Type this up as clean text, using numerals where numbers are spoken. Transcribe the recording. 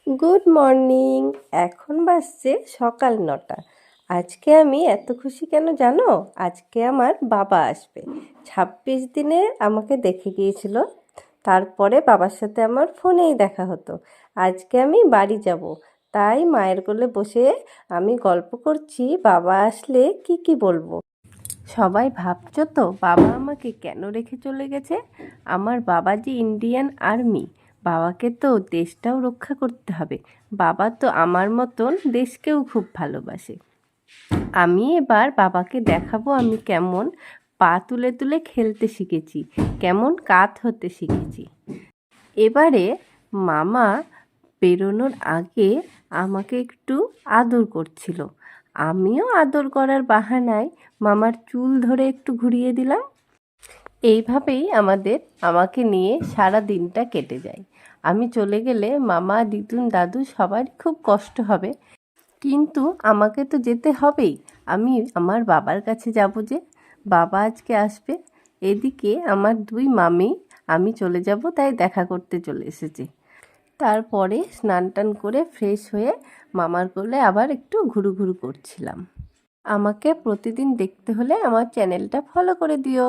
Good morning. এখন বাজছে সকাল 9টা। আজকে আমি এত খুশি কেন জানো? আজকে আমার বাবা আসবে। 26 দিনে আমাকে দেখে গিয়েছিল, তারপরে বাবার সাথে আমার ফোনেই দেখা হতো। আজকে আমি বাড়ি যাব, তাই মায়ের কোলে বসে আমি গল্প করছি বাবা আসলে কি কি বলবো। সবাই ভাবছো তো বাবা আমাকে কেন রেখে চলে গেছে? আমার বাবা যে ইন্ডিয়ান আর্মি, বাবাকে তো দেশটাও রক্ষা করতে হবে। বাবা তো আমার মতন দেশকেও খুব ভালোবাসে। আমি এবার বাবাকে দেখাবো আমি কেমন পা তুলে তুলে খেলতে শিখেছি, কেমন কাত হতে শিখেছি। এবারে মামা বেরোনোর আগে আমাকে একটু আদর করছিল। আমিও আদর করার বাহানায় মামার চুল ধরে একটু ঘুরিয়ে দিলাম। এইভাবেই আমাকে নিয়ে সারা দিনটা কেটে যায়। আমি চলে গেলে মামা, দিদুন, দাদু সবারই খুব কষ্ট হবে, কিন্তু আমাকে তো যেতে হবেই। আমি আমার বাবার কাছে যাব যে, বাবা আজকে আসবে। এদিকে আমার 2 মামি আমি চলে যাব তাই দেখা করতে চলে এসেছে। তারপরে স্নান টান করে ফ্রেশ হয়ে মামার কোলে আবার একটু ঘুরু ঘুরু করছিলাম। আমাকে প্রতিদিন দেখতে হলে আমার চ্যানেলটা ফলো করে দিও।